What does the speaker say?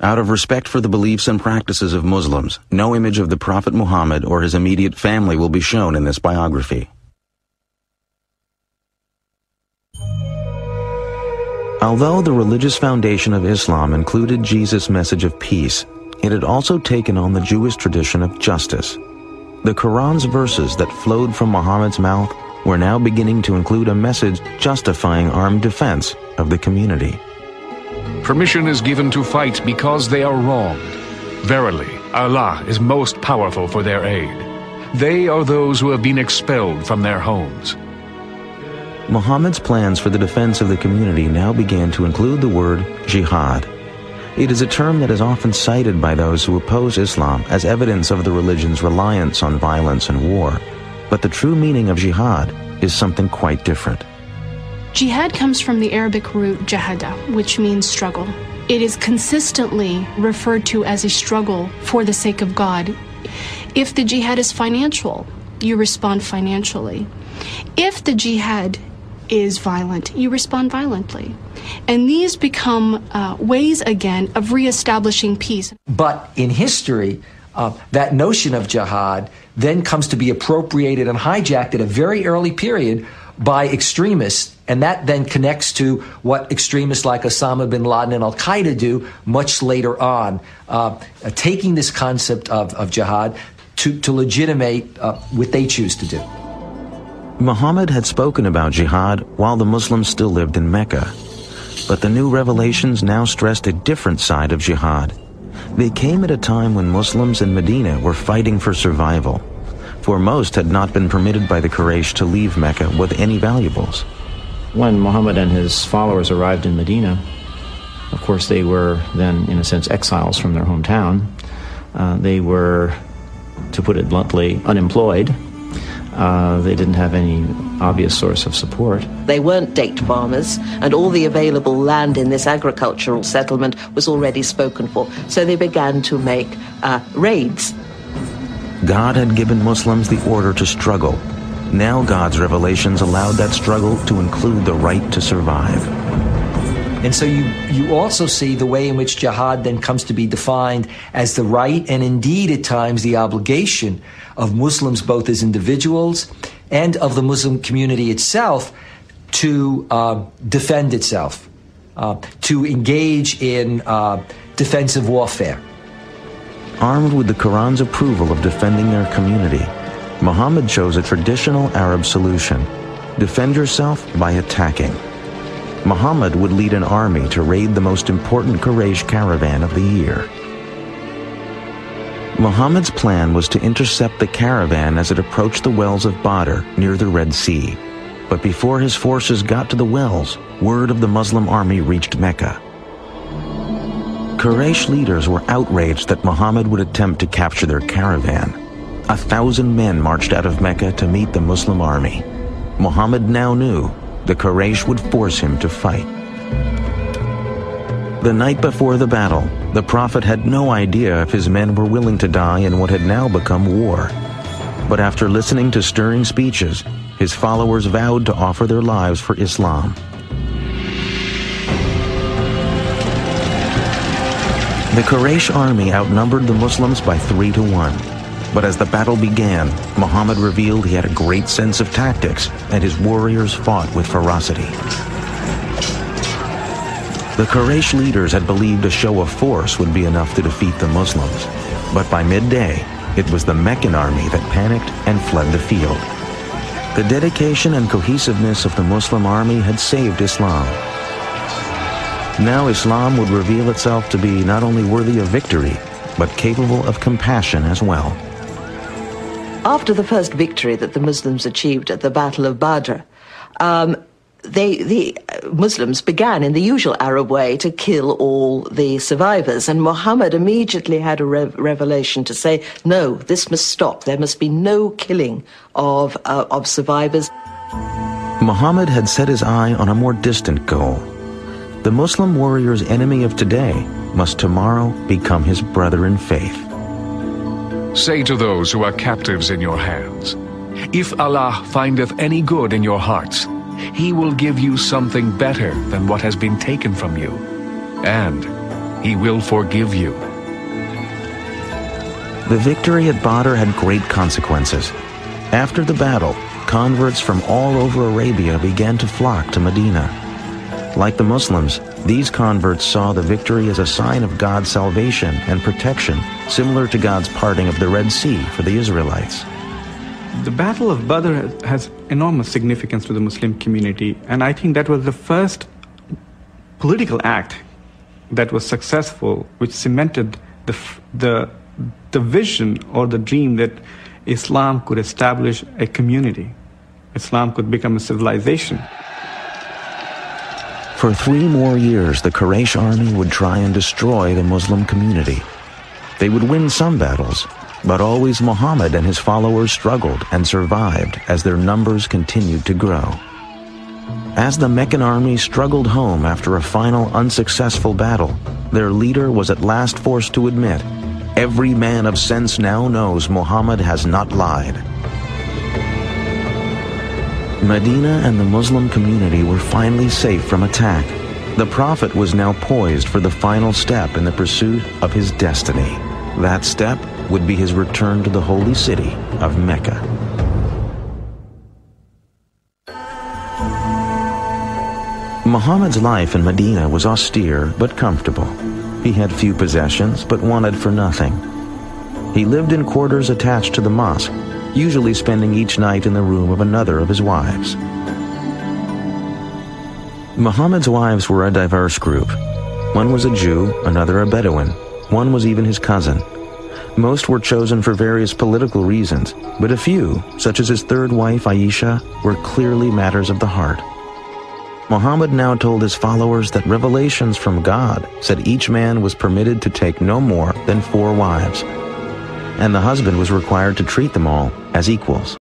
Out of respect for the beliefs and practices of Muslims, no image of the Prophet Muhammad or his immediate family will be shown in this biography. Although the religious foundation of Islam included Jesus' message of peace, it had also taken on the Jewish tradition of justice. The Quran's verses that flowed from Muhammad's mouth were now beginning to include a message justifying armed defense of the community. Permission is given to fight because they are wronged. Verily, Allah is most powerful for their aid. They are those who have been expelled from their homes. Muhammad's plans for the defense of the community now began to include the word jihad. It is a term that is often cited by those who oppose Islam as evidence of the religion's reliance on violence and war. But the true meaning of jihad is something quite different. Jihad comes from the Arabic root jahada, which means struggle. It is consistently referred to as a struggle for the sake of God. If the jihad is financial, you respond financially. If the jihad is violent, you respond violently. And these become ways, again, of reestablishing peace. But in history, that notion of jihad then comes to be appropriated and hijacked at a very early period by extremists, and that then connects to what extremists like Osama bin Laden and Al-Qaeda do much later on, taking this concept of jihad to legitimate what they choose to do. Muhammad had spoken about jihad while the Muslims still lived in Mecca. But the new revelations now stressed a different side of jihad. They came at a time when Muslims in Medina were fighting for survival, for most had not been permitted by the Quraysh to leave Mecca with any valuables. When Muhammad and his followers arrived in Medina, of course they were then, in a sense, exiles from their hometown. They were, to put it bluntly, unemployed. They didn't have any obvious source of support. They weren't date farmers, and all the available land in this agricultural settlement was already spoken for. So they began to make raids. God had given Muslims the order to struggle. Now God's revelations allowed that struggle to include the right to survive. And so you also see the way in which jihad then comes to be defined as the right and indeed at times the obligation of Muslims both as individuals and of the Muslim community itself to defend itself, to engage in defensive warfare. Armed with the Quran's approval of defending their community, Muhammad chose a traditional Arab solution: defend yourself by attacking. Muhammad would lead an army to raid the most important Quraysh caravan of the year. Muhammad's plan was to intercept the caravan as it approached the wells of Badr near the Red Sea. But before his forces got to the wells, word of the Muslim army reached Mecca. Quraysh leaders were outraged that Muhammad would attempt to capture their caravan. 1,000 men marched out of Mecca to meet the Muslim army. Muhammad now knew the Quraysh would force him to fight. The night before the battle, the Prophet had no idea if his men were willing to die in what had now become war. But after listening to stirring speeches, his followers vowed to offer their lives for Islam. The Quraysh army outnumbered the Muslims by 3 to 1. But as the battle began, Muhammad revealed he had a great sense of tactics, and his warriors fought with ferocity. The Quraysh leaders had believed a show of force would be enough to defeat the Muslims. But by midday, it was the Meccan army that panicked and fled the field. The dedication and cohesiveness of the Muslim army had saved Islam. Now Islam would reveal itself to be not only worthy of victory, but capable of compassion as well. After the first victory that the Muslims achieved at the Battle of Badr, the Muslims began in the usual Arab way to kill all the survivors, and Muhammad immediately had a revelation to say, no, this must stop. There must be no killing of survivors. Muhammad had set his eye on a more distant goal. The Muslim warrior's enemy of today must tomorrow become his brother in faith. Say to those who are captives in your hands, if Allah findeth any good in your hearts, He will give you something better than what has been taken from you, and he will forgive you. The victory at Badr had great consequences. After the battle, converts from all over Arabia began to flock to Medina. Like the Muslims, these converts saw the victory as a sign of God's salvation and protection, similar to God's parting of the Red Sea for the Israelites. The Battle of Badr has enormous significance to the Muslim community, and I think that was the first political act that was successful, which cemented the vision or the dream that Islam could establish a community. Islam could become a civilization. For 3 more years, the Quraysh army would try and destroy the Muslim community. They would win some battles, but always Muhammad and his followers struggled and survived as their numbers continued to grow. As the Meccan army struggled home after a final unsuccessful battle, their leader was at last forced to admit, "Every man of sense now knows Muhammad has not lied." Medina and the Muslim community were finally safe from attack. The Prophet was now poised for the final step in the pursuit of his destiny. That step would be his return to the holy city of Mecca. Muhammad's life in Medina was austere but comfortable. He had few possessions but wanted for nothing. He lived in quarters attached to the mosque, usually spending each night in the room of another of his wives. Muhammad's wives were a diverse group. One was a Jew, another a Bedouin. One was even his cousin. Most were chosen for various political reasons, but a few, such as his third wife Aisha, were clearly matters of the heart. Muhammad now told his followers that revelations from God said each man was permitted to take no more than 4 wives, and the husband was required to treat them all as equals.